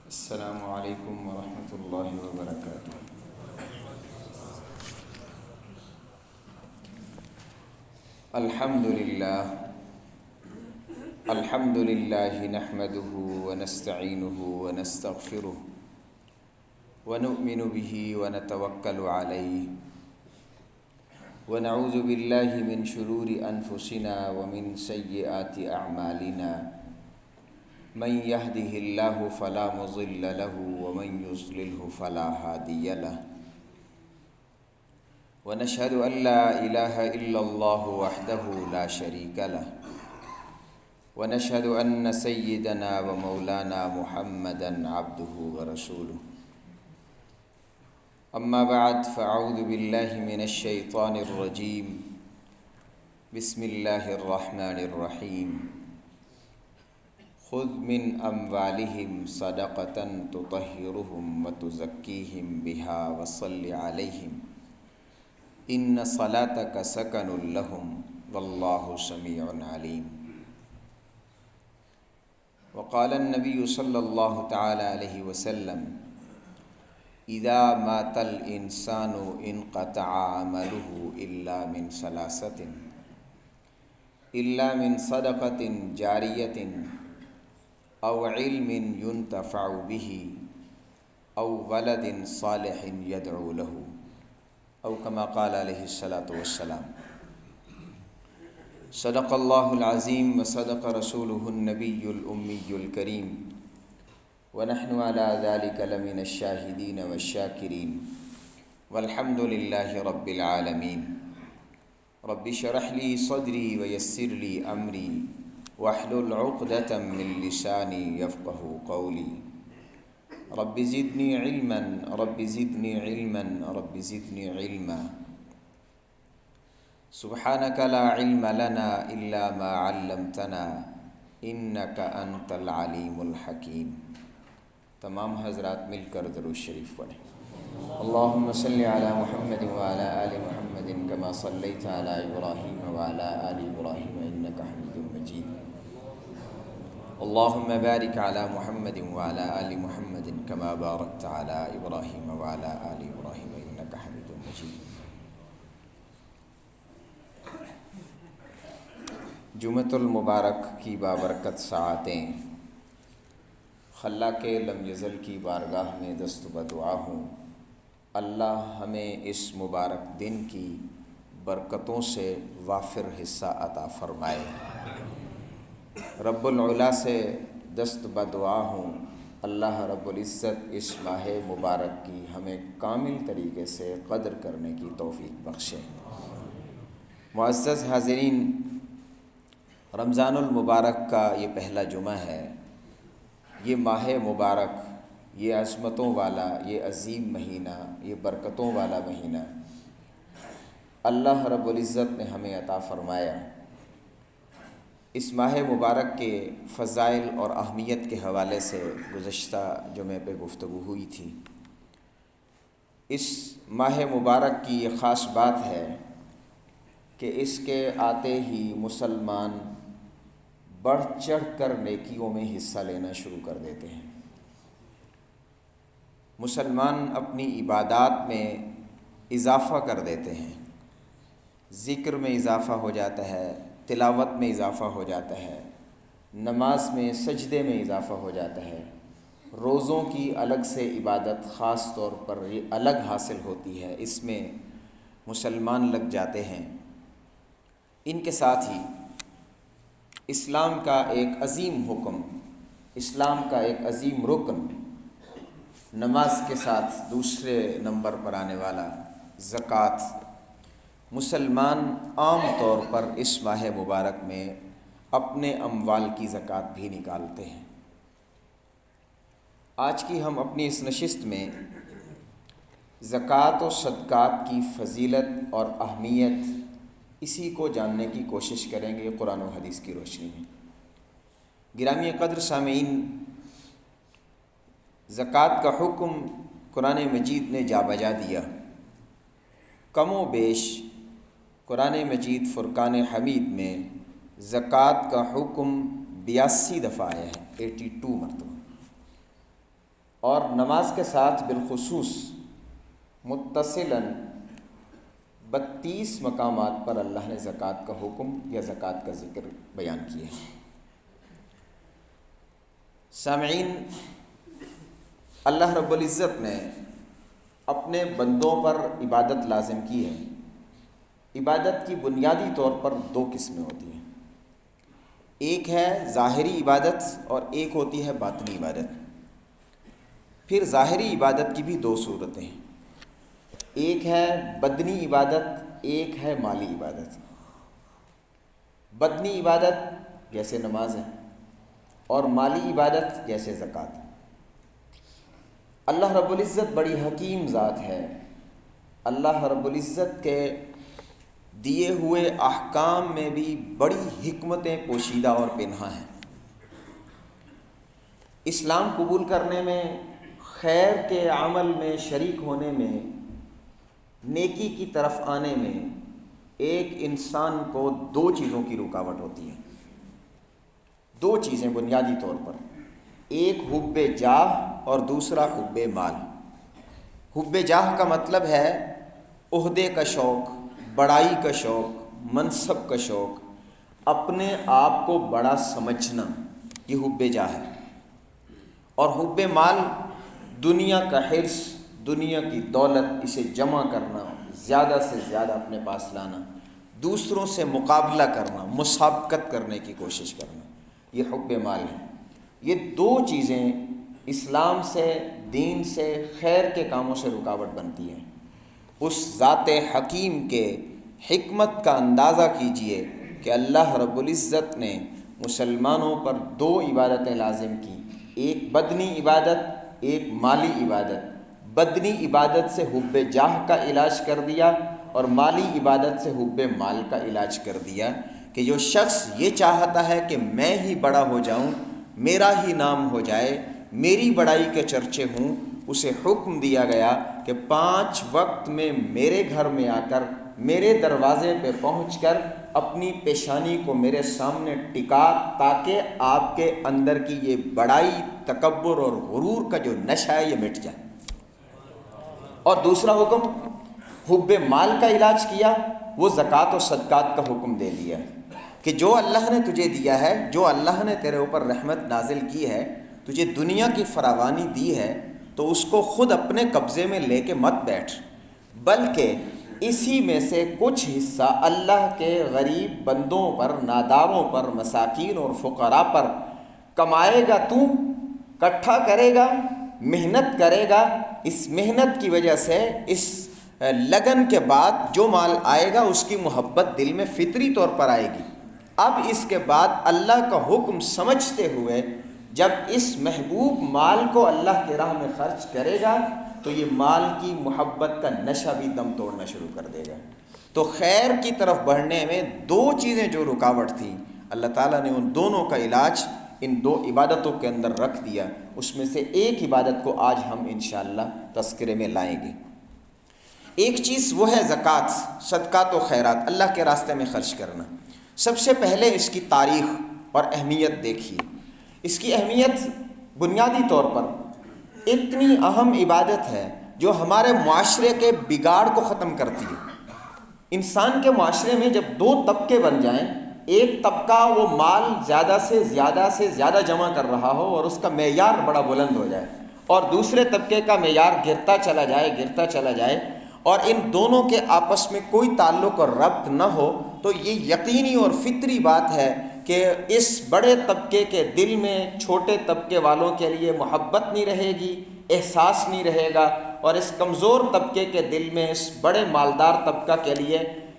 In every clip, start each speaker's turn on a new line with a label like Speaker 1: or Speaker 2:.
Speaker 1: السلام علیکم ورحمۃ اللہ وبرکاتہ۔ الحمد للہ نحمده ونستعینه ونستغفره ونؤمن به ونتوکل علیہ ونعوذ باللہ من شرور انفسنا ومن سیئات اعمالنا من يهده الله فلا مضل له ومن يضلله فلا هادي له ونشهد أن لا إله إلا الله وحده لا شريك له ونشهد أن سيدنا ومولانا محمدا عبده ورسوله أما بعد فأعوذ بالله من الشيطان الرجيم بسم الله الرحمن الرحيم خذ من أموالهم صدقة تطهرهم وتزكيهم بها وصل عليهم إن صلاتك سكن لهم والله سميع عليم۔ وقال النبي صلى الله تعالى عليه وسلم إذا مات الإنسان انقطع عمله إلا من ثلاثة إلا من صدقة جارية أو علم ينتفع به أو ولد صالح يدعو له أو كما قال عليه الصلاة والسلام۔ صدق الله العظيم وصدق رسوله النبي الأمي الكريم ونحن على ذلك لمن الشاهدين والشاكرين والحمد لله رب العالمين۔ رب اشرح لي صدري ويسر لي أمري واحلل عقدة من لساني يفقه قولي رب زدني علما رب زدني علما رب زدني علما سبحانك لا علم لنا إلا ما علمتنا إنك أنت العليم الحكيم۔ تمام حضرات مل کر درود شریف پڑھیں۔ اللهم صل على محمد وعلى آل محمد كما صليت على إبراهيم وعلى آل إبراهيم إنك حميد مجيد۔ اللهم بارك على محمد وعلى آل محمد كما باركت على إبراهيم وعلى آل إبراهيم إنك حميد مجيد۔ جمعۃ المبارک کی بابرکت ساعتیں خلاق لم یزل کی بارگاہ میں دست بدعا ہوں، اللہ ہمیں اس مبارک دن کی برکتوں سے وافر حصہ عطا فرمائے۔ رب العلا سے دست بدعا ہوں، اللہ رب العزت اس ماہ مبارک کی ہمیں کامل طریقے سے قدر کرنے کی توفیق بخشے۔ معزز حاضرین، رمضان المبارک کا یہ پہلا جمعہ ہے۔ یہ ماہ مبارک، یہ عظمتوں والا، یہ عظیم مہینہ، یہ برکتوں والا مہینہ اللہ رب العزت نے ہمیں عطا فرمایا۔ اس ماہ مبارک کے فضائل اور اہمیت کے حوالے سے گزشتہ جمعے پہ گفتگو ہوئی تھی۔ اس ماہ مبارک کی یہ خاص بات ہے کہ اس کے آتے ہی مسلمان بڑھ چڑھ کر نیکیوں میں حصہ لینا شروع کر دیتے ہیں۔ مسلمان اپنی عبادات میں اضافہ کر دیتے ہیں، ذکر میں اضافہ ہو جاتا ہے، تلاوت میں اضافہ ہو جاتا ہے، نماز میں سجدے میں اضافہ ہو جاتا ہے، روزوں کی الگ سے عبادت خاص طور پر یہ الگ حاصل ہوتی ہے، اس میں مسلمان لگ جاتے ہیں۔ ان کے ساتھ ہی اسلام کا ایک عظیم حکم، اسلام کا ایک عظیم رکن، نماز کے ساتھ دوسرے نمبر پر آنے والا زکوٰۃ، مسلمان عام طور پر اس ماہ مبارک میں اپنے اموال کی زکوٰۃ بھی نکالتے ہیں۔ آج کی ہم اپنی اس نشست میں زکوٰۃ و صدقات کی فضیلت اور اہمیت اسی کو جاننے کی کوشش کریں گے قرآن و حدیث کی روشنی میں۔ گرامی قدر سامعین، زکوٰۃ کا حکم قرآن مجید نے جا بجا دیا۔ کم و بیش قرآن مجید فرقان حمید میں زکوٰۃ کا حکم 82 دفعہ آیا ہے، 82 مرتبہ۔ اور نماز کے ساتھ بالخصوص متصلاً 32 مقامات پر اللہ نے زکوٰۃ کا حکم یا زکوٰۃ کا ذکر بیان کیا ہے۔ سامعین، اللہ رب العزت نے اپنے بندوں پر عبادت لازم کی ہے۔ عبادت کی بنیادی طور پر 2 قسمیں ہوتی ہیں، ایک ہے ظاہری عبادت اور ایک ہوتی ہے باطنی عبادت۔ پھر ظاہری عبادت کی بھی 2 صورتیں ہیں، ایک ہے بدنی عبادت، ایک ہے مالی عبادت۔ بدنی عبادت جیسے نماز ہے اور مالی عبادت جیسے زکوٰۃ۔ اللہ رب العزت بڑی حکیم ذات ہے۔ اللہ رب العزت کے دیے ہوئے احکام میں بھی بڑی حکمتیں پوشیدہ اور پنہاں ہیں۔ اسلام قبول کرنے میں، خیر کے عمل میں شریک ہونے میں، نیکی کی طرف آنے میں ایک انسان کو 2 چیزوں کی رکاوٹ ہوتی ہے۔ 2 چیزیں بنیادی طور پر، ایک حب جاہ اور دوسرا حب مال۔ حب جاہ کا مطلب ہے عہدے کا شوق، بڑائی کا شوق، منصب کا شوق، اپنے آپ کو بڑا سمجھنا، یہ حب جاہ ہے۔ اور حب مال دنیا کا حرص، دنیا کی دولت، اسے جمع کرنا، زیادہ سے زیادہ اپنے پاس لانا، دوسروں سے مقابلہ کرنا، مسابقت کرنے کی کوشش کرنا، یہ حب مال ہے۔ یہ 2 چیزیں اسلام سے، دین سے، خیر کے کاموں سے رکاوٹ بنتی ہیں۔ اس ذات حکیم کے حکمت کا اندازہ کیجئے کہ اللہ رب العزت نے مسلمانوں پر 2 عبادتیں لازم کی، ایک بدنی عبادت، ایک مالی عبادت۔ بدنی عبادت سے حب جاہ کا علاج کر دیا اور مالی عبادت سے حب مال کا علاج کر دیا کہ جو شخص یہ چاہتا ہے کہ میں ہی بڑا ہو جاؤں، میرا ہی نام ہو جائے، میری بڑائی کے چرچے ہوں، اسے حکم دیا گیا کہ 5 وقت میں میرے گھر میں آ کر، میرے دروازے پہ پہنچ کر اپنی پیشانی کو میرے سامنے ٹکا، تاکہ آپ کے اندر کی یہ بڑائی، تکبر اور غرور کا جو نشہ ہے یہ مٹ جائے۔ اور دوسرا حکم حب مال کا علاج کیا، وہ زکوٰۃ و صدقات کا حکم دے دیا کہ جو اللہ نے تجھے دیا ہے، جو اللہ نے تیرے اوپر رحمت نازل کی ہے، تجھے دنیا کی فراوانی دی ہے، تو اس کو خود اپنے قبضے میں لے کے مت بیٹھ، بلکہ اسی میں سے کچھ حصہ اللہ کے غریب بندوں پر، ناداروں پر، مساکین اور فقراء پر کمائے گا، تو اکٹھا کرے گا، محنت کرے گا۔ اس محنت کی وجہ سے، اس لگن کے بعد جو مال آئے گا اس کی محبت دل میں فطری طور پر آئے گی۔ اب اس کے بعد اللہ کا حکم سمجھتے ہوئے جب اس محبوب مال کو اللہ کی راہ میں خرچ کرے گا تو یہ مال کی محبت کا نشہ بھی دم توڑنا شروع کر دے گا۔ تو خیر کی طرف بڑھنے میں 2 چیزیں جو رکاوٹ تھیں، اللہ تعالیٰ نے ان دونوں کا علاج ان 2 عبادتوں کے اندر رکھ دیا۔ اس میں سے ایک عبادت کو آج ہم انشاءاللہ تذکرے میں لائیں گے۔ ایک چیز وہ ہے زکوٰۃ، صدقات و خیرات، اللہ کے راستے میں خرچ کرنا۔ سب سے پہلے اس کی تاریخ اور اہمیت دیکھیے۔ اس کی اہمیت بنیادی طور پر اتنی اہم عبادت ہے جو ہمارے معاشرے کے بگاڑ کو ختم کرتی ہے۔ انسان کے معاشرے میں جب 2 طبقے بن جائیں، ایک طبقہ وہ مال زیادہ سے زیادہ جمع کر رہا ہو اور اس کا معیار بڑا بلند ہو جائے، اور دوسرے طبقے کا معیار گرتا چلا جائے اور ان دونوں کے آپس میں کوئی تعلق اور ربط نہ ہو، تو یہ یقینی اور فطری بات ہے کہ اس بڑے طبقے کے دل میں چھوٹے طبقے والوں کے لیے محبت نہیں رہے گی، احساس نہیں رہے گا، اور اس کمزور طبقے کے دل میں اس بڑے مالدار طبقہ کے لیے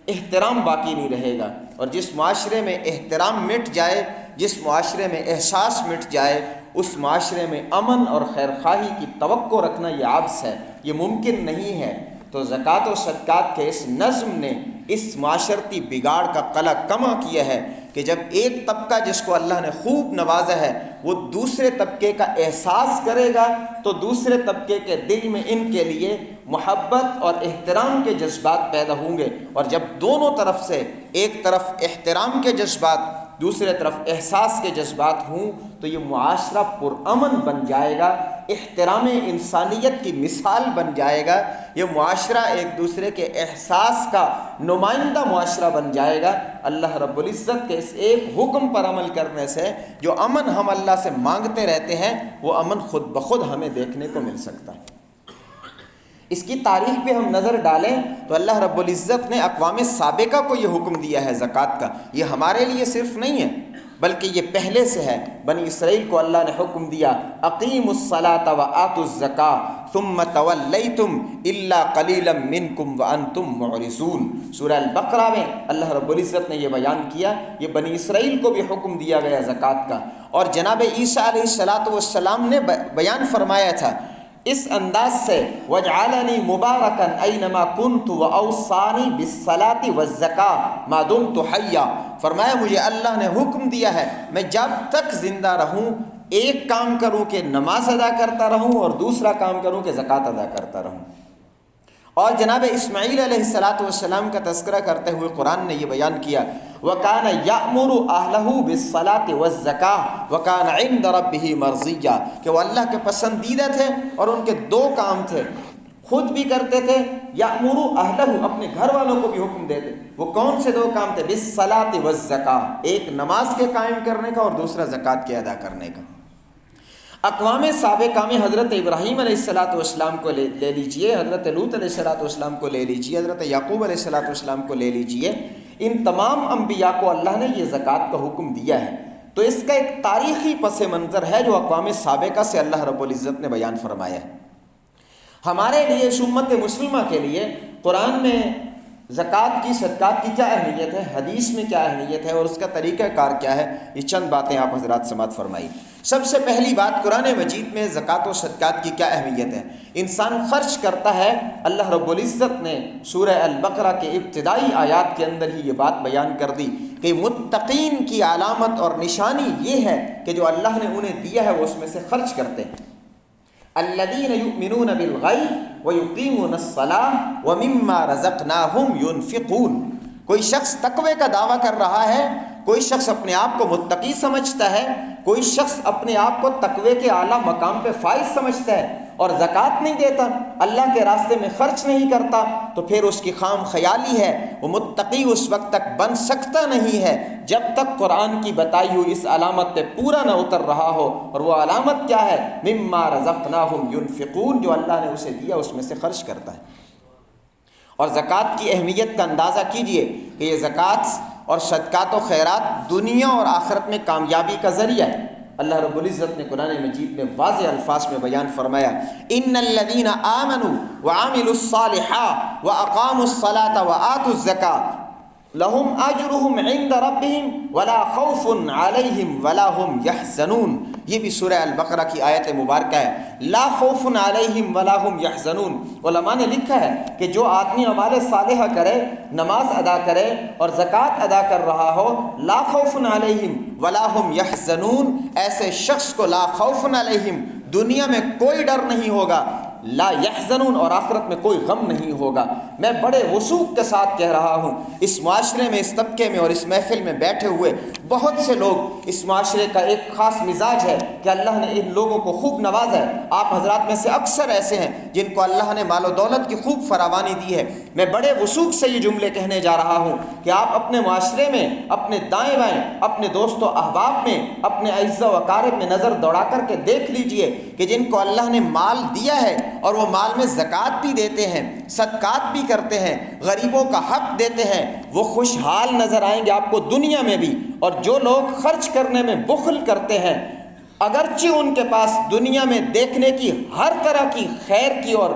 Speaker 1: احترام باقی نہیں رہے گا۔ اور جس معاشرے میں احترام مٹ جائے، جس معاشرے میں احساس مٹ جائے، اس معاشرے میں امن اور خیرخواہی کی توقع رکھنا یہ عاجز ہے، یہ ممکن نہیں ہے۔ تو زکوٰۃ و صدقات کے اس نظم نے اس معاشرتی بگاڑ کا قلع کما کیا ہے کہ جب ایک طبقہ جس کو اللہ نے خوب نوازا ہے وہ دوسرے طبقے کا احساس کرے گا تو دوسرے طبقے کے دل میں ان کے لیے محبت اور احترام کے جذبات پیدا ہوں گے، اور جب دونوں طرف سے، ایک طرف احترام کے جذبات، دوسرے طرف احساس کے جذبات ہوں تو یہ معاشرہ پرامن بن جائے گا، احترام انسانیت کی مثال بن جائے گا، یہ معاشرہ ایک دوسرے کے احساس کا نمائندہ معاشرہ بن جائے گا۔ اللہ رب العزت کے اس ایک حکم پر عمل کرنے سے جو امن ہم اللہ سے مانگتے رہتے ہیں وہ امن خود بخود ہمیں دیکھنے کو مل سکتا ہے۔ اس کی تاریخ پہ ہم نظر ڈالیں تو اللہ رب العزت نے اقوام سابقہ کو یہ حکم دیا ہے زکوٰۃ کا، یہ ہمارے لیے صرف نہیں ہے بلکہ یہ پہلے سے ہے۔ بنی اسرائیل کو اللہ نے حکم دیا اقیموا الصلاۃ وآتوا الزکاۃ ثم تولیتم الا قلیلا منکم وانتم معرضون۔ سورہ البقرہ میں اللہ رب العزت نے یہ بیان کیا، یہ بنی اسرائیل کو بھی حکم دیا گیا زکوٰۃ کا، اور جناب عیسیٰ علیہ السلام نے بیان فرمایا تھا اس انداز سے وَجْعَلَنِي مُبَارَكًا أَيْنَمَا كُنْتُ وَأَوْصَانِي بِالصَّلَاةِ وَالزَّكَاةِ مَا دُمْتُ حَيًّا۔ فرمایا مجھے اللہ نے حکم دیا ہے میں جب تک زندہ رہوں ایک کام کروں کہ نماز ادا کرتا رہوں اور دوسرا کام کروں کہ زکوٰۃ ادا کرتا رہوں۔ اور جناب اسماعیل علیہ السلام کا تذکرہ کرتے ہوئے قرآن نے یہ بیان کیا وَكَانَ يَأْمُرُ أَهْلَهُ بِالصَّلَاةِ وَالزَّكَاةِ وَكَانَ عِنْدَ رَبِّهِ مَرْضِيًّا، کہ وہ اللہ کے پسندیدہ تھے اور ان کے دو کام تھے، خود بھی کرتے تھے، یأمر اہلہ اپنے گھر والوں کو بھی حکم دیتے۔ وہ کون سے دو کام تھے؟ بالصلاۃ والزکاۃ، ایک نماز کے قائم کرنے کا اور دوسرا زکوٰۃ کے ادا کرنے کا۔ اقوام سابقہ میں حضرت ابراہیم علیہ السلام کو لے لیجئے، حضرت لوط علیہ السلام کو لے لیجئے، حضرت یعقوب علیہ السلام کو لے لیجئے، ان تمام انبیاء کو اللہ نے یہ زکوٰۃ کا حکم دیا ہے۔ تو اس کا ایک تاریخی پس منظر ہے جو اقوام سابقہ سے اللہ رب العزت نے بیان فرمایا ہے۔ ہمارے لیے اس امت مسلمہ کے لیے قرآن میں زکوٰۃ کی صدقات کی کیا اہمیت ہے، حدیث میں کیا اہمیت ہے اور اس کا طریقہ کار کیا ہے، یہ چند باتیں آپ حضرات سماعت فرمائی۔ سب سے پہلی بات، قرآن مجید میں زکوٰۃ و صدقات کی کیا اہمیت ہے۔ انسان خرچ کرتا ہے، اللہ رب العزت نے سورہ البقرہ کے ابتدائی آیات کے اندر ہی یہ بات بیان کر دی کہ متقین کی علامت اور نشانی یہ ہے کہ جو اللہ نے انہیں دیا ہے وہ اس میں سے خرچ کرتے ہیں۔ الذین یؤمنون بالغیب ویقیمون الصلاۃ ومما رزقناہم ینفقون۔ کوئی شخص تقوی کا دعویٰ کر رہا ہے، کوئی شخص اپنے آپ کو متقی سمجھتا ہے، کوئی شخص اپنے آپ کو تقوی کے اعلیٰ مقام پہ فائز سمجھتا ہے اور زکوٰۃ نہیں دیتا، اللہ کے راستے میں خرچ نہیں کرتا، تو پھر اس کی خام خیالی ہے، وہ متقی اس وقت تک بن سکتا نہیں ہے جب تک قرآن کی بتائی ہوئی اس علامت پہ پورا نہ اتر رہا ہو۔ اور وہ علامت کیا ہے؟ مما رزقناہم ینفقون، جو اللہ نے اسے دیا اس میں سے خرچ کرتا ہے۔ اور زکوٰۃ کی اہمیت کا اندازہ کیجئے کہ یہ زکوٰۃ اور صدقات و خیرات دنیا اور آخرت میں کامیابی کا ذریعہ ہے۔ اللہ رب العزت نے قرآن مجید میں واضح الفاظ میں بیان فرمایا ان الذین آمنوا وعملوا الصالحات واقاموا الصلاة وآتوا الزکاة لہم اجرہم عند ربہم ولا خوف علیہم ولا ہم یحزنون۔ یہ بھی سورہ البقرہ کی آیت مبارکہ ہے، لا خوف علیہم ولا ہم یحزنون۔ علماء نے لکھا ہے کہ جو آدمی اعمال صالحہ کرے، نماز ادا کرے اور زکوٰۃ ادا کر رہا ہو، لا خوف علیہم ولا ہم یحزنون، ایسے شخص کو لا خوف علیہم، دنیا میں کوئی ڈر نہیں ہوگا، لا یحزنون، اور آخرت میں کوئی غم نہیں ہوگا۔ میں بڑے وثوق کے ساتھ کہہ رہا ہوں، اس معاشرے میں، اس طبقے میں اور اس محفل میں بیٹھے ہوئے بہت سے لوگ، اس معاشرے کا ایک خاص مزاج ہے کہ اللہ نے ان لوگوں کو خوب نوازا ہے۔ آپ حضرات میں سے اکثر ایسے ہیں جن کو اللہ نے مال و دولت کی خوب فراوانی دی ہے۔ میں بڑے وثوق سے یہ جملے کہنے جا رہا ہوں کہ آپ اپنے معاشرے میں، اپنے دائیں بائیں، اپنے دوست و احباب میں، اپنے اعزاء و اقارب میں نظر دوڑا کر کے دیکھ لیجئے کہ جن کو اللہ نے مال دیا ہے اور وہ مال میں زکوٰۃ بھی دیتے ہیں، صدقات بھی کرتے ہیں، غریبوں کا حق دیتے ہیں، وہ خوشحال نظر آئیں گے آپ کو دنیا میں بھی۔ اور جو لوگ خرچ کرنے میں بخل کرتے ہیں، اگرچہ ان کے پاس دنیا میں دیکھنے کی ہر طرح کی خیر کی اور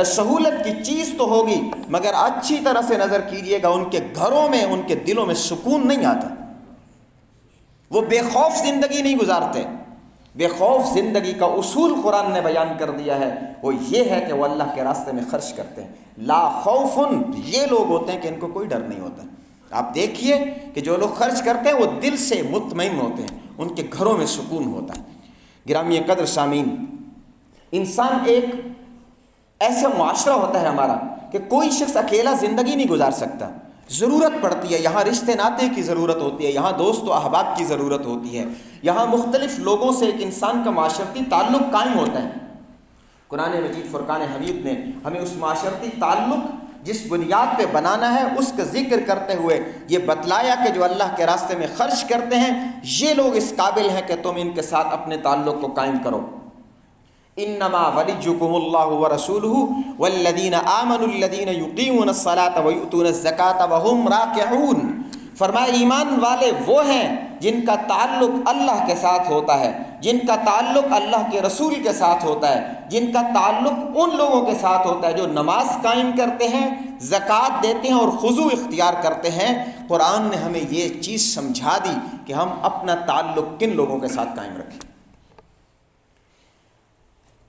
Speaker 1: سہولت کی چیز تو ہوگی، مگر اچھی طرح سے نظر کیجئے گا ان کے گھروں میں، ان کے دلوں میں سکون نہیں آتا۔ وہ بے خوف زندگی نہیں گزارتے۔ بے خوف زندگی کا اصول قرآن نے بیان کر دیا ہے، وہ یہ ہے کہ وہ اللہ کے راستے میں خرچ کرتے ہیں۔ لا خوفن، یہ لوگ ہوتے ہیں کہ ان کو کوئی ڈر نہیں ہوتا۔ آپ دیکھیے کہ جو لوگ خرچ کرتے ہیں وہ دل سے مطمئن ہوتے ہیں، ان کے گھروں میں سکون ہوتا ہے۔ گرامی قدر سامعین، انسان ایک ایسا معاشرہ ہوتا ہے ہمارا کہ کوئی شخص اکیلا زندگی نہیں گزار سکتا۔ ضرورت پڑتی ہے، یہاں رشتے ناطے کی ضرورت ہوتی ہے، یہاں دوست و احباب کی ضرورت ہوتی ہے، یہاں مختلف لوگوں سے ایک انسان کا معاشرتی تعلق قائم ہوتا ہے۔ قرآن مجید فرقان حمید نے ہمیں اس معاشرتی تعلق جس بنیاد پہ بنانا ہے اس کا ذکر کرتے ہوئے یہ بتلایا کہ جو اللہ کے راستے میں خرچ کرتے ہیں یہ لوگ اس قابل ہیں کہ تم ان کے ساتھ اپنے تعلق کو قائم کرو۔ انما ولیکم اللہ ورسولہ والذین آمنوا الذین یقیمون الصلاۃ ویؤتون الزکاۃ وہم راکعون۔ فرمایا ایمان والے وہ ہیں جن کا تعلق اللہ کے ساتھ ہوتا ہے، جن کا تعلق اللہ کے رسول کے ساتھ ہوتا ہے، جن کا تعلق ان لوگوں کے ساتھ ہوتا ہے جو نماز قائم کرتے ہیں، زکوٰۃ دیتے ہیں اور خضوع اختیار کرتے ہیں۔ قرآن نے ہمیں یہ چیز سمجھا دی کہ ہم اپنا تعلق کن لوگوں کے ساتھ قائم رکھیں۔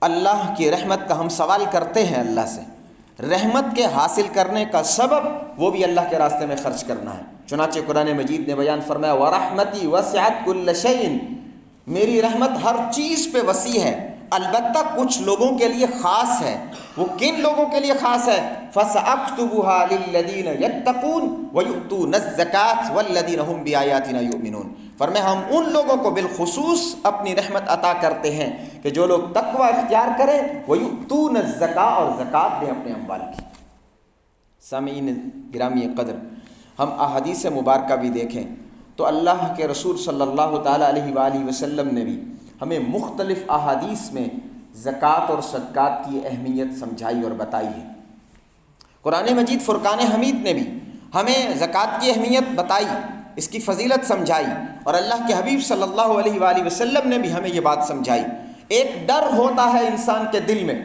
Speaker 1: اللہ کی رحمت کا ہم سوال کرتے ہیں اللہ سے، رحمت کے حاصل کرنے کا سبب وہ بھی اللہ کے راستے میں خرچ کرنا ہے۔ چنانچہ قرآن مجید نے بیان فرمایا وَرَحْمَتِي وَسِعَتْ كُلَّ شَيْءٍ، میری رحمت ہر چیز پہ وسیع ہے، البتہ کچھ لوگوں کے لیے خاص ہے۔ وہ کن لوگوں کے لیے خاص ہے؟ فَسَأَكْتُبُهَا لِلَّذِينَ يَتَّقُونَ وَيُؤْتُونَ الزَّكَاةَ وَالَّذِينَ هُمْ بِآيَاتِنَا يُؤْمِنُونَ۔ فرمایا ہم ان لوگوں کو بالخصوص اپنی رحمت عطا کرتے ہیں کہ جو لوگ تقوی اختیار کریں، وَيُؤْتُونَ الزَّكَاةَ، اور زکوٰۃ دیں اپنے اموال کی۔ سامعین گرامی قدر، ہم احادیث مبارکہ بھی دیکھیں تو اللہ کے رسول صلی اللہ تعالیٰ علیہ وآلہ وسلم نے بھی ہمیں مختلف احادیث میں زکوٰۃ اور صدقات کی اہمیت سمجھائی اور بتائی ہے۔ قرآن مجید فرقان حمید نے بھی ہمیں زکوٰۃ کی اہمیت بتائی، اس کی فضیلت سمجھائی، اور اللہ کے حبیب صلی اللہ علیہ وآلہ وسلم نے بھی ہمیں یہ بات سمجھائی۔ ایک ڈر ہوتا ہے انسان کے دل میں،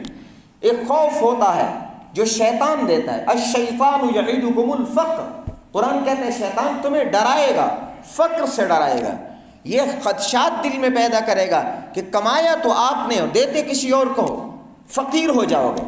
Speaker 1: ایک خوف ہوتا ہے جو شیطان دیتا ہے۔ الشیطان یعدکم الفقر، قرآن کہتا ہے شیطان تمہیں ڈرائے گا، فقر سے ڈرائے گا، یہ خدشات دل میں پیدا کرے گا کہ کمایا تو آپ نے دیتے کسی اور کو، فقیر ہو جاؤ گے،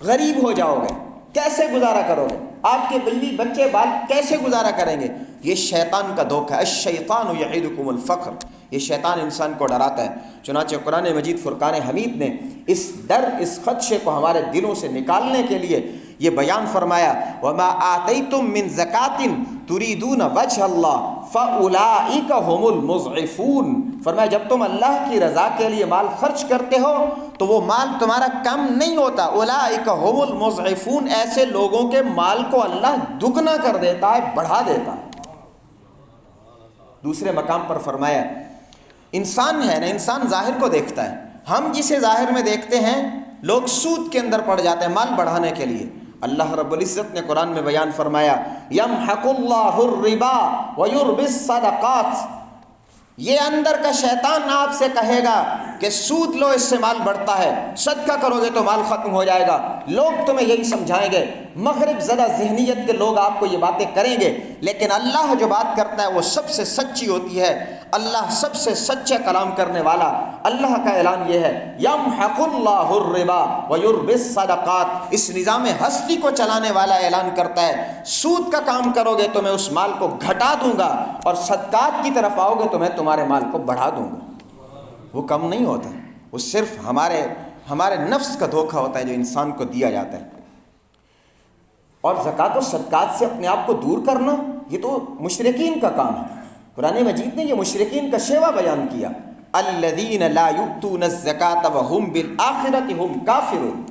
Speaker 1: غریب ہو جاؤ گے، کیسے گزارا کرو گے، آپ کے بیوی بچے بال کیسے گزارا کریں گے؟ یہ شیطان کا دھوکہ ہے۔ الشیطان یعدکم الفقر، یہ شیطان انسان کو ڈراتا ہے۔ چنانچہ قرآن مجید فرقان حمید نے اس ڈر، اس خدشے کو ہمارے دلوں سے نکالنے کے لیے یہ بیان فرمایا وَمَا آتَيْتُم مِّن زَكَاةٍ تُرِيدُونَ وَجْهَ اللَّهِ فَأُولَٰئِكَ هُمُ الْمُضْعِفُونَ۔ فرمایا جب تم اللہ کی رضا کے لیے مال خرچ کرتے ہو تو وہ مال تمہارا کم نہیں ہوتا۔ أُولَٰئِكَ هُمُ الْمُضْعِفُونَ، ایسے لوگوں کے مال کو اللہ دگنا کر دیتا ہے، بڑھا دیتا ہے۔ دوسرے مقام پر فرمایا انسان ہے نا، انسان ظاہر کو دیکھتا ہے، ہم جسے ظاہر میں دیکھتے ہیں لوگ سود کے اندر پڑ جاتے ہیں مال بڑھانے کے لیے۔ اللہ رب العزت نے قرآن میں بیان فرمایا یمحق اللہ الربا ویربی الصدقات، یہ اندر کا شیطان آپ سے کہے گا کہ سود لو اس سے مال بڑھتا ہے، صدقہ کرو گے تو مال ختم ہو جائے گا۔ لوگ تمہیں یہی سمجھائیں گے، مغرب زدہ ذہنیت کے لوگ آپ کو یہ باتیں کریں گے، لیکن اللہ جو بات کرتا ہے وہ سب سے سچی ہوتی ہے۔ اللہ سب سے سچا کلام کرنے والا، اللہ کا اعلان یہ ہے یمحق اللہ الربا ویربی الصدقات، اس نظام ہستی کو چلانے والا اعلان کرتا ہے سود کا کام کرو گے تو میں اس مال کو گھٹا دوں گا، اور صدقات کی طرف آؤ گے تو میں تمہارے مال کو بڑھا دوں گا۔ وہ کم نہیں ہوتا، وہ صرف ہمارے نفس کا دھوکہ ہوتا ہے جو انسان کو دیا جاتا ہے۔ اور زکوٰۃ و صدقات سے اپنے آپ کو دور کرنا یہ تو مشرکین کا کام ہے۔ قرآن مجید نے یہ مشرکین کا شیوا بیان کیا، الذین لا یؤتون الزکاۃ وہم بالآخرۃ ہم کافرون۔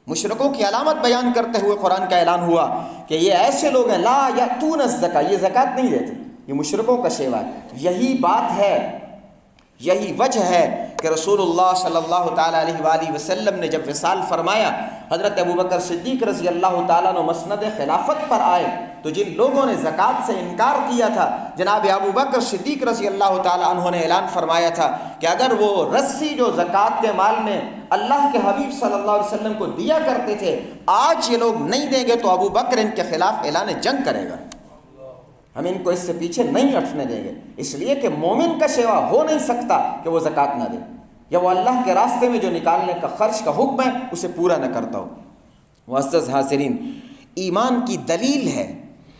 Speaker 1: مشرکوں کی علامت بیان کرتے ہوئے قرآن کا اعلان ہوا کہ یہ ایسے لوگ ہیں لا یأتون الزکاۃ، یہ زکوٰۃ نہیں دیتے، یہ مشرکوں کا شیوا ہے۔ یہی بات ہے، یہی وجہ ہے کہ رسول اللہ صلی اللہ تعالیٰ علیہ وآلہ وسلم نے جب وصال فرمایا، حضرت ابوبکر صدیق رضی اللہ تعالیٰ عنہ مسند خلافت پر آئے تو جن لوگوں نے زکوٰۃ سے انکار کیا تھا، جناب ابوبکر صدیق رضی اللہ تعالیٰ عنہ نے اعلان فرمایا تھا کہ اگر وہ رسی جو زکوٰۃ کے مال میں اللہ کے حبیب صلی اللہ علیہ وسلم کو دیا کرتے تھے آج یہ لوگ نہیں دیں گے تو ابوبکر ان کے خلاف اعلان جنگ کرے گا، ہم ان کو اس سے پیچھے نہیں ہٹنے دیں گے، اس لیے کہ مومن کا سوا ہو نہیں سکتا کہ وہ زکوٰۃ نہ دے، یا وہ اللہ کے راستے میں جو نکالنے کا خرچ کا حکم ہے اسے پورا نہ کرتا ہو۔ معزز حاضرین، ایمان کی دلیل ہے،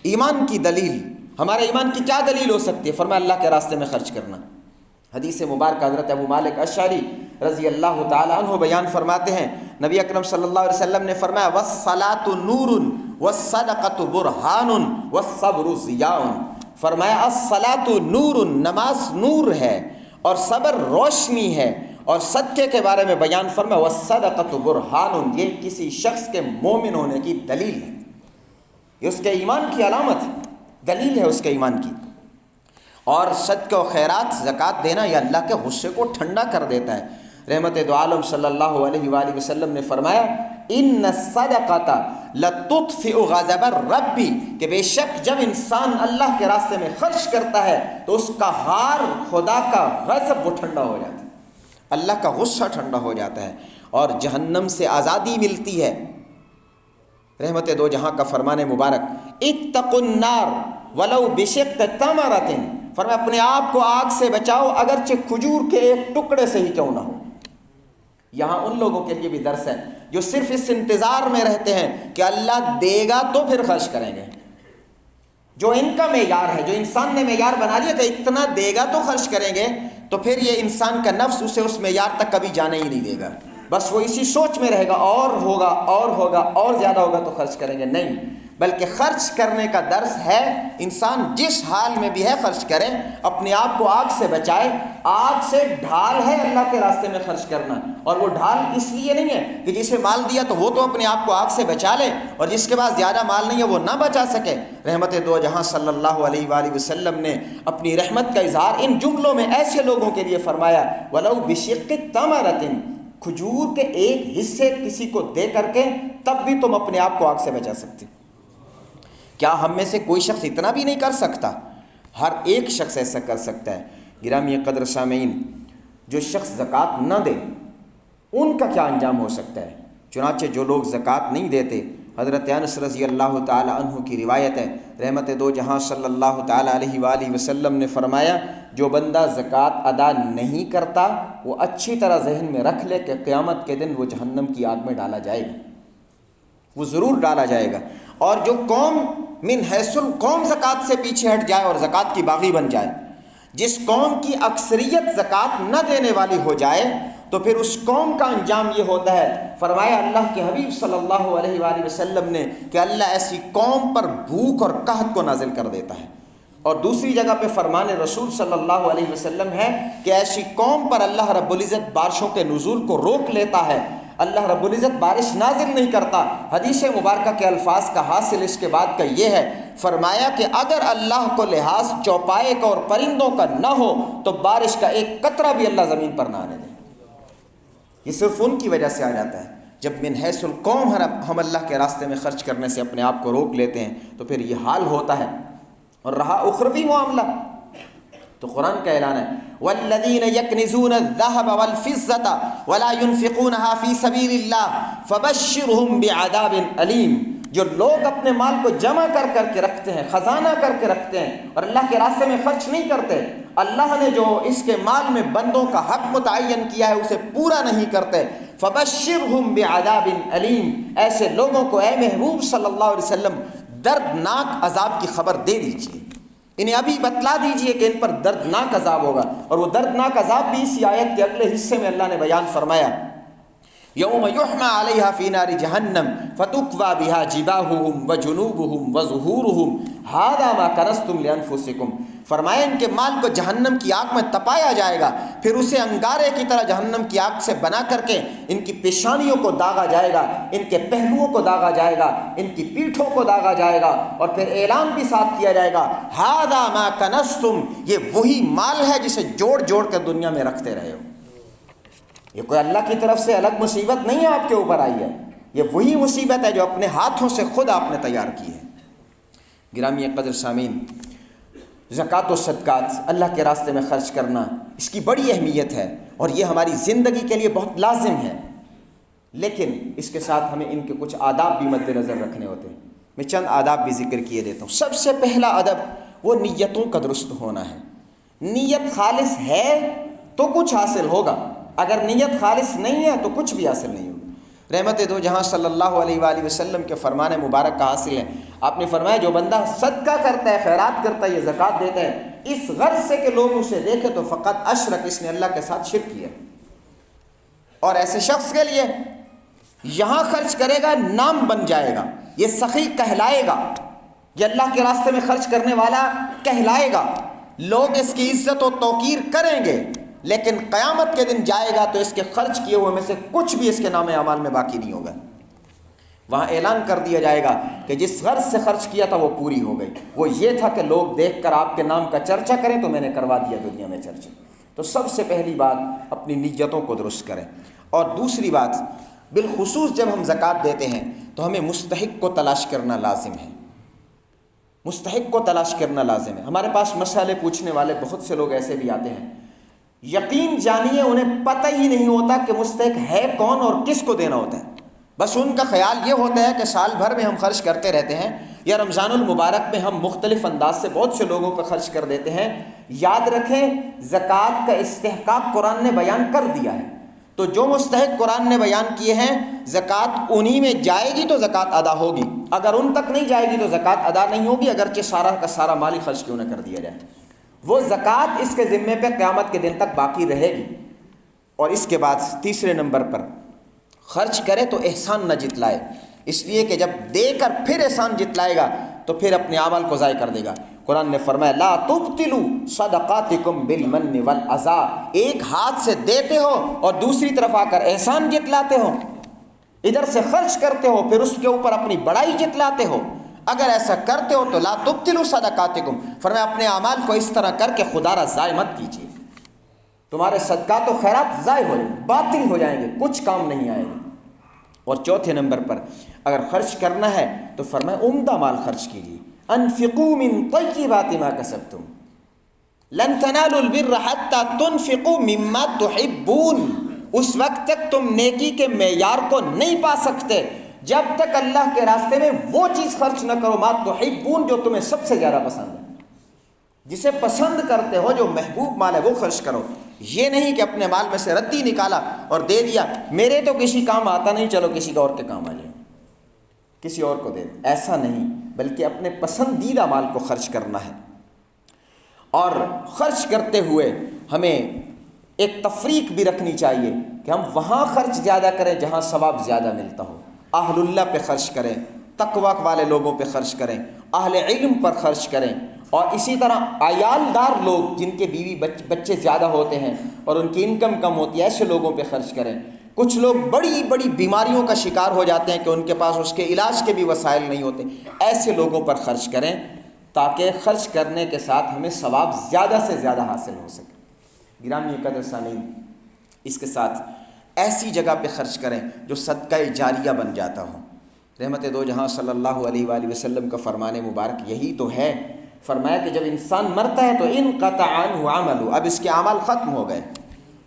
Speaker 1: ایمان کی دلیل، ہمارے ایمان کی کیا دلیل ہو سکتی ہے؟ فرمایا اللہ کے راستے میں خرچ کرنا۔ حدیث مبارکہ حضرت ابو مالک اشعری رضی اللہ تعالیٰ عنہ بیان فرماتے ہیں نبی اکرم صلی اللہ علیہ وسلم نے فرمایا وَالصَّلَاةُ نُورٌ وَالصَّدَقَةُ بُرْهَانٌ وَالصَّبْرُ ضِيَاءٌ۔ فرمایا الصلاۃ نور، نماز نور ہے اور صبر روشنی ہے، اور صدقے کے بارے میں بیان فرمایا والصدقۃ برہان، یہ کسی شخص کے مومن ہونے کی دلیل ہے، یہ اس کے ایمان کی علامت ہے، دلیل ہے اس کے ایمان کی۔ اور صدقہ و خیرات زکوٰۃ دینا یہ اللہ کے غصے کو ٹھنڈا کر دیتا ہے۔ رحمت دو عالم صلی اللہ علیہ وآلہ وسلم نے فرمایا ان الصدقۃ لتطفئ غضب الرب، کہ بے شک جب انسان اللہ کے راستے میں خرچ کرتا ہے تو اس کا ہار، خدا کا غضب وہ ٹھنڈا ہو جاتا ہے، اللہ کا غصہ ٹھنڈا ہو جاتا ہے، اور جہنم سے آزادی ملتی ہے۔ رحمت دو جہاں کا فرمان مبارک اتقوا النار ولو بشق تمرۃ، فرمایا اپنے آپ کو آگ سے بچاؤ اگرچہ کھجور کے ایک ٹکڑے سے ہی کیوں نہ ہو۔ یہاں ان لوگوں کے لیے بھی درس ہے جو صرف اس انتظار میں رہتے ہیں کہ اللہ دے گا تو پھر خرچ کریں گے، جو ان کا معیار ہے، جو انسان نے معیار بنا لیا کہ اتنا دے گا تو خرچ کریں گے، تو پھر یہ انسان کا نفس اسے اس معیار تک کبھی جانے ہی نہیں دے گا، بس وہ اسی سوچ میں رہے گا اور ہوگا اور ہوگا اور زیادہ ہوگا تو خرچ کریں گے۔ نہیں، بلکہ خرچ کرنے کا درس ہے انسان جس حال میں بھی ہے خرچ کرے، اپنے آپ کو آگ سے بچائے۔ آگ سے ڈھال ہے اللہ کے راستے میں خرچ کرنا، اور وہ ڈھال اس لیے نہیں ہے کہ جسے مال دیا تو وہ تو اپنے آپ کو آگ سے بچا لے، اور جس کے پاس زیادہ مال نہیں ہے وہ نہ بچا سکے۔ رحمت دو جہاں صلی اللہ علیہ وآلہ وسلم نے اپنی رحمت کا اظہار ان جملوں میں ایسے لوگوں کے لیے فرمایا وَلَوْ بِشِقِّ تَمْرَةٍ، کھجور کے ایک حصے کسی کو دے کر کے تب بھی تم اپنے آپ کو آگ سے بچا سکتے۔ کیا ہم میں سے کوئی شخص اتنا بھی نہیں کر سکتا؟ ہر ایک شخص ایسا کر سکتا ہے۔ گرامی قدر سامعین، جو شخص زکوٰۃ نہ دے ان کا کیا انجام ہو سکتا ہے؟ چنانچہ جو لوگ زکوٰۃ نہیں دیتے، حضرت انس رضی اللہ تعالی عنہ کی روایت ہے، رحمت دو جہاں صلی اللہ تعالی علیہ وآلہ وسلم نے فرمایا جو بندہ زکوٰۃ ادا نہیں کرتا وہ اچھی طرح ذہن میں رکھ لے کہ قیامت کے دن وہ جہنم کی آگ میں ڈالا جائے گا، وہ ضرور ڈالا جائے گا۔ اور جو قوم من حیث القوم زکوٰۃ سے پیچھے ہٹ جائے اور زکوٰۃ کی باغی بن جائے، جس قوم کی اکثریت زکوٰۃ نہ دینے والی ہو جائے تو پھر اس قوم کا انجام یہ ہوتا ہے، فرمایا اللہ کے حبیب صلی اللہ علیہ وآلہ وسلم نے کہ اللہ ایسی قوم پر بھوک اور قحط کو نازل کر دیتا ہے۔ اور دوسری جگہ پہ فرمان رسول صلی اللہ علیہ وسلم ہے کہ ایسی قوم پر اللہ رب العزت بارشوں کے نزول کو روک لیتا ہے، اللہ رب العزت بارش نازل نہیں کرتا۔ حدیث مبارکہ کے الفاظ کا حاصل اس کے بعد کا یہ ہے، فرمایا کہ اگر اللہ کو لحاظ چوپائے کا اور پرندوں کا نہ ہو تو بارش کا ایک قطرہ بھی اللہ زمین پر نہ آنے دے۔ یہ صرف ان کی وجہ سے آ جاتا ہے جب من حیث القوم ہم اللہ کے راستے میں خرچ کرنے سے اپنے آپ کو روک لیتے ہیں تو پھر یہ حال ہوتا ہے۔ اور رہا اخروی معاملہ تو قرآن کا اعلان ہے والذین یکنزون الذهب والفضة ولا ينفقونها في سبیل اللہ فبشرهم بعذاب علیم، جو لوگ اپنے مال کو جمع کر کے رکھتے ہیں، خزانہ کر کے رکھتے ہیں اور اللہ کے راستے میں خرچ نہیں کرتے، اللہ نے جو اس کے مال میں بندوں کا حق متعین کیا ہے اسے پورا نہیں کرتے، فبشرهم بعذاب علیم، ایسے لوگوں کو اے محبوب صلی اللہ علیہ وسلم دردناک عذاب کی خبر دے دیجیے، انہیں ابھی بتلا دیجئے کہ ان پر دردناک عذاب ہوگا۔ اور وہ دردناک عذاب بھی اسی آیت کے اگلے حصے میں اللہ نے بیان فرمایا یوم یحمى علیہا فی نار جہنم فتکوی بہا جباہہم وجنوبہم وظہورہم ھذا ما کنزتم لانفسکم، فرمایا ان کے مال کو جہنم کی آگ میں تپایا جائے گا، پھر اسے انگارے کی طرح جہنم کی آگ سے بنا کر کے ان کی پیشانیوں کو داغا جائے گا، ان کے پہلوؤں کو داغا جائے گا، ان کی پیٹھوں کو داغا جائے گا، اور پھر اعلان بھی ساتھ کیا جائے گا ھذا ما کنزتم، یہ وہی مال ہے جسے جوڑ جوڑ کر دنیا میں رکھتے رہے ہو۔ یہ کوئی اللہ کی طرف سے الگ مصیبت نہیں ہے آپ کے اوپر آئی ہے، یہ وہی مصیبت ہے جو اپنے ہاتھوں سے خود آپ نے تیار کی ہے۔ گرامی قدر سامعین، زکوٰۃ و صدقات اللہ کے راستے میں خرچ کرنا اس کی بڑی اہمیت ہے اور یہ ہماری زندگی کے لیے بہت لازم ہے، لیکن اس کے ساتھ ہمیں ان کے کچھ آداب بھی مد نظر رکھنے ہوتے ہیں۔ میں چند آداب بھی ذکر کیے دیتا ہوں۔ سب سے پہلا ادب وہ نیتوں کا درست ہونا ہے۔ نیت خالص ہے تو کچھ حاصل ہوگا، اگر نیت خالص نہیں ہے تو کچھ بھی حاصل نہیں ہوگا۔ رحمت دو جہاں صلی اللہ علیہ وآلہ وسلم کے فرمان مبارک کا حاصل ہے، آپ نے فرمایا جو بندہ صدقہ کرتا ہے، خیرات کرتا ہے، یہ زکوٰۃ دیتا ہے اس غرض سے کہ لوگ اسے دیکھیں تو فقط اشرک، اس نے اللہ کے ساتھ شرک کیا۔ اور ایسے شخص کے لیے یہاں خرچ کرے گا نام بن جائے گا، یہ سخی کہلائے گا، یہ اللہ کے راستے میں خرچ کرنے والا کہلائے گا، لوگ اس کی عزت و توقیر کریں گے، لیکن قیامت کے دن جائے گا تو اس کے خرچ کیے ہوئے میں سے کچھ بھی اس کے نام اعمال میں باقی نہیں ہوگا۔ وہاں اعلان کر دیا جائے گا کہ جس غرض سے خرچ کیا تھا وہ پوری ہو گئی، وہ یہ تھا کہ لوگ دیکھ کر آپ کے نام کا چرچا کریں، تو میں نے کروا دیا دنیا میں چرچا۔ تو سب سے پہلی بات اپنی نیتوں کو درست کریں۔ اور دوسری بات، بالخصوص جب ہم زکوٰۃ دیتے ہیں تو ہمیں مستحق کو تلاش کرنا لازم ہے، مستحق کو تلاش کرنا لازم ہے۔ ہمارے پاس مسئلے پوچھنے والے بہت سے لوگ ایسے بھی آتے ہیں، یقین جانیے انہیں پتہ ہی نہیں ہوتا کہ مستحق ہے کون اور کس کو دینا ہوتا ہے، بس ان کا خیال یہ ہوتا ہے کہ سال بھر میں ہم خرچ کرتے رہتے ہیں، یا رمضان المبارک میں ہم مختلف انداز سے بہت سے لوگوں پہ خرچ کر دیتے ہیں۔ یاد رکھیں زکوٰۃ کا استحقاق قرآن نے بیان کر دیا ہے، تو جو مستحق قرآن نے بیان کیے ہیں زکوٰۃ انہی میں جائے گی تو زکوٰۃ ادا ہوگی، اگر ان تک نہیں جائے گی تو زکوٰۃ ادا نہیں ہوگی، اگرچہ سارا کا سارا مالی خرچ کیوں نہ کر دیا جائے، وہ زکوٰۃ اس کے ذمے پہ قیامت کے دن تک باقی رہے گی۔ اور اس کے بعد تیسرے نمبر پر خرچ کرے تو احسان نہ جتلائے، اس لیے کہ جب دے کر پھر احسان جتلائے گا تو پھر اپنے اعمال کو ضائع کر دے گا۔ قرآن نے فرمایا لا تبطلوا صدقاتکم بالمن والاذی، ایک ہاتھ سے دیتے ہو اور دوسری طرف آ کر احسان جتلاتے ہو، ادھر سے خرچ کرتے ہو پھر اس کے اوپر اپنی بڑائی جتلاتے ہو، اگر ایسا کرتے ہو تو لا تبطلوا صدقاتکم، فرمایا اپنے اعمال کو اس طرح کر کے خدا را ضائع مت کیجیے، تمہارے صدقات و خیرات ضائع ہو جائیں گے، باطل ہو جائیں گے، کچھ کام نہیں آئے گا۔ اور چوتھے نمبر پر اگر خرچ کرنا ہے تو فرمایا عمدہ مال خرچ کیجیے، انفقوا من طیبات ما کسبتم لن تنالوا البر حتى تنفقوا مما تحبون، اس وقت تک تم نیکی کے معیار کو نہیں پا سکتے جب تک اللہ کے راستے میں وہ چیز خرچ نہ کرو ما تحبون جو تمہیں سب سے زیادہ پسند ہے، جسے پسند کرتے ہو، جو محبوب مال ہے وہ خرچ کرو۔ یہ نہیں کہ اپنے مال میں سے ردی نکالا اور دے دیا، میرے تو کسی کام آتا نہیں، چلو کسی کا اور کے کام آ جائے، کسی اور کو دے، ایسا نہیں، بلکہ اپنے پسندیدہ مال کو خرچ کرنا ہے۔ اور خرچ کرتے ہوئے ہمیں ایک تفریق بھی رکھنی چاہیے کہ ہم وہاں خرچ زیادہ کریں جہاں ثواب زیادہ ملتا ہو، اہل اللہ پہ خرچ کریں، تقوی والے لوگوں پہ خرچ کریں، اہل علم پر خرچ کریں، اور اسی طرح عیالدار لوگ جن کے بیوی بچے زیادہ ہوتے ہیں اور ان کی انکم کم ہوتی ہے ایسے لوگوں پہ خرچ کریں۔ کچھ لوگ بڑی بڑی بیماریوں کا شکار ہو جاتے ہیں کہ ان کے پاس اس کے علاج کے بھی وسائل نہیں ہوتے، ایسے لوگوں پر خرچ کریں تاکہ خرچ کرنے کے ساتھ ہمیں ثواب زیادہ سے زیادہ حاصل ہو سکے۔ گرامی قدر سامعین، اس کے ساتھ ایسی جگہ پہ خرچ کریں جو صدقہ جاریہ بن جاتا ہو۔ رحمت دو جہاں صلی اللہ علیہ وآلہ وسلم کا فرمان مبارک یہی تو ہے، فرمایا کہ جب انسان مرتا ہے تو انقطع عنہ عملہ، اب اس کے اعمال ختم ہو گئے،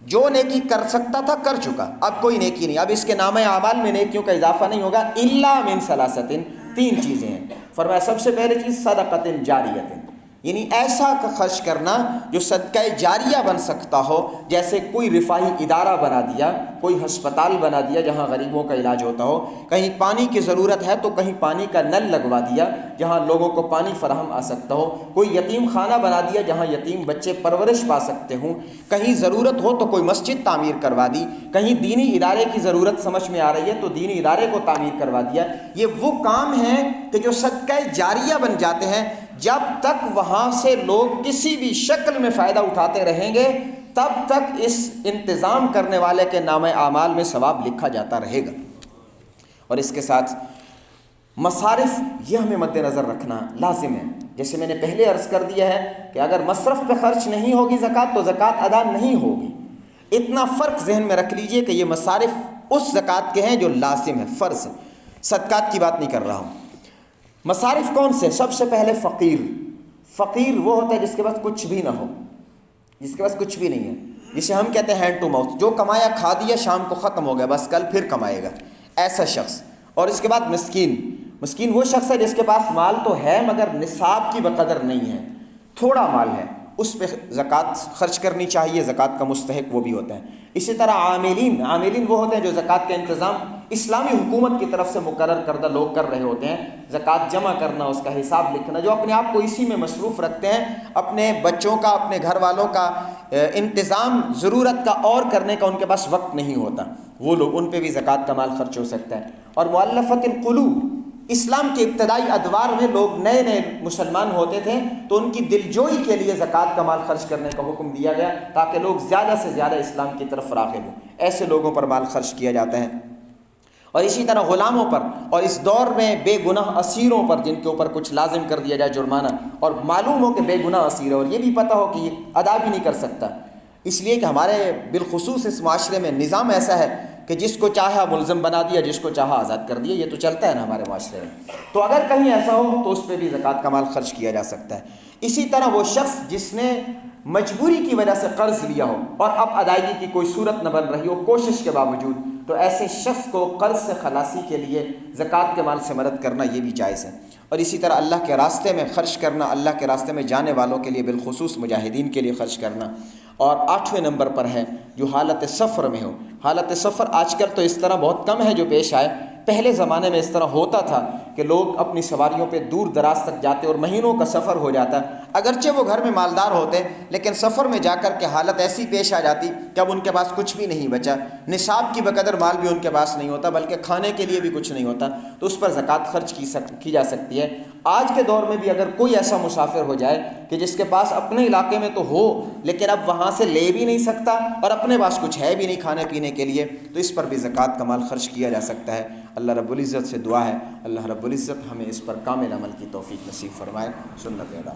Speaker 1: جو نیکی کر سکتا تھا کر چکا، اب کوئی نیکی نہیں، اب اس کے نامہ اعمال میں نیکیوں کا اضافہ نہیں ہوگا الا من ثلاثۃ، تین چیزیں ہیں۔ فرمایا سب سے پہلے چیز صدقۃ جاریۃ، یعنی ایسا خرچ کرنا جو صدقہ جاریہ بن سکتا ہو، جیسے کوئی رفاہی ادارہ بنا دیا، کوئی ہسپتال بنا دیا جہاں غریبوں کا علاج ہوتا ہو، کہیں پانی کی ضرورت ہے تو کہیں پانی کا نل لگوا دیا جہاں لوگوں کو پانی فراہم آ سکتا ہو، کوئی یتیم خانہ بنا دیا جہاں یتیم بچے پرورش پا سکتے ہوں، کہیں ضرورت ہو تو کوئی مسجد تعمیر کروا دی، کہیں دینی ادارے کی ضرورت سمجھ میں آ رہی ہے تو دینی ادارے کو تعمیر کروا دیا۔ یہ وہ کام ہیں کہ جو صدقہ جاریہ بن جاتے ہیں، جب تک وہاں سے لوگ کسی بھی شکل میں فائدہ اٹھاتے رہیں گے تب تک اس انتظام کرنے والے کے نامہ اعمال میں ثواب لکھا جاتا رہے گا۔ اور اس کے ساتھ مصارف، یہ ہمیں مد نظر رکھنا لازم ہے، جیسے میں نے پہلے عرض کر دیا ہے کہ اگر مصرف پہ خرچ نہیں ہوگی زکوٰۃ تو زکوٰۃ ادا نہیں ہوگی۔ اتنا فرق ذہن میں رکھ لیجئے کہ یہ مصارف اس زکوٰۃ کے ہیں جو لازم ہے، فرض ہے، صدقات کی بات نہیں کر رہا ہوں۔ مصارف کون سے؟ سب سے پہلے فقیر۔ فقیر وہ ہوتا ہے جس کے پاس کچھ بھی نہ ہو، جس کے پاس کچھ بھی نہیں ہے، جسے ہم کہتے ہیں ہینڈ ٹو ماؤتھ، جو کمایا کھا دیا، شام کو ختم ہو گیا، بس کل پھر کمائے گا، ایسا شخص۔ اور اس کے بعد مسکین۔ مسکین وہ شخص ہے جس کے پاس مال تو ہے مگر نصاب کی بقدر نہیں ہے، تھوڑا مال ہے، اس پہ زکوٰۃ خرچ کرنی چاہیے، زکوٰۃ کا مستحق وہ بھی ہوتا ہے۔ اسی طرح عاملین وہ ہوتے ہیں جو زکوٰۃ کا انتظام اسلامی حکومت کی طرف سے مقرر کردہ لوگ کر رہے ہوتے ہیں، زکوٰۃ جمع کرنا، اس کا حساب لکھنا، جو اپنے آپ کو اسی میں مصروف رکھتے ہیں، اپنے بچوں کا، اپنے گھر والوں کا انتظام ضرورت کا اور کرنے کا ان کے پاس وقت نہیں ہوتا، وہ لوگ، ان پہ بھی زکوٰۃ کا مال خرچ ہو سکتا ہے۔ اور مؤلفۃ القلوب، اسلام کے ابتدائی ادوار میں لوگ نئے نئے مسلمان ہوتے تھے تو ان کی دلجوئی کے لیے زکوٰۃ کا مال خرچ کرنے کا حکم دیا گیا تاکہ لوگ زیادہ سے زیادہ اسلام کی طرف راغب ہوں، ایسے لوگوں پر مال خرچ کیا جاتا ہے۔ اور اسی طرح غلاموں پر، اور اس دور میں بے گناہ اسیروں پر جن کے اوپر کچھ لازم کر دیا جائے جرمانہ، اور معلوم ہو کہ بے گناہ اسیر ہے اور یہ بھی پتہ ہو کہ یہ ادا بھی نہیں کر سکتا، اس لیے کہ ہمارے بالخصوص اس معاشرے میں نظام ایسا ہے کہ جس کو چاہا ملزم بنا دیا، جس کو چاہا آزاد کر دیا، یہ تو چلتا ہے نا ہمارے معاشرے میں۔ تو اگر کہیں ایسا ہو تو اس پہ بھی زکوٰۃ کا مال خرچ کیا جا سکتا ہے۔ اسی طرح وہ شخص جس نے مجبوری کی وجہ سے قرض لیا ہو اور اب ادائیگی کی کوئی صورت نہ بن رہی ہو کوشش کے باوجود، تو ایسے شخص کو قرض سے خلاصی کے لیے زکوٰۃ کے مال سے مدد کرنا یہ بھی جائز ہے۔ اور اسی طرح اللہ کے راستے میں خرچ کرنا، اللہ کے راستے میں جانے والوں کے لیے، بالخصوص مجاہدین کے لیے خرچ کرنا۔ اور 8ویں نمبر پر ہے جو حالت سفر میں ہو۔ حالت سفر آج کل تو اس طرح بہت کم ہے جو پیش آئے، پہلے زمانے میں اس طرح ہوتا تھا کہ لوگ اپنی سواریوں پہ دور دراز تک جاتے اور مہینوں کا سفر ہو جاتا، اگرچہ وہ گھر میں مالدار ہوتے لیکن سفر میں جا کر کے حالت ایسی پیش آ جاتی کہ اب ان کے پاس کچھ بھی نہیں بچا، نصاب کی بقدر مال بھی ان کے پاس نہیں ہوتا، بلکہ کھانے کے لیے بھی کچھ نہیں ہوتا، تو اس پر زکوٰۃ خرچ کی جا سکتی ہے۔ آج کے دور میں بھی اگر کوئی ایسا مسافر ہو جائے کہ جس کے پاس اپنے علاقے میں تو ہو لیکن اب وہاں سے لے بھی نہیں سکتا اور اپنے پاس کچھ ہے بھی نہیں کھانے پینے کے لیے، تو اس پر بھی زکوٰۃ کا مال خرچ کیا جا سکتا ہے۔ اللہ رب العزت سے دعا ہے اللہ رب العزت ہمیں اس پر کامل عمل کی توفیق نصیب فرمائے۔ سنت ادا۔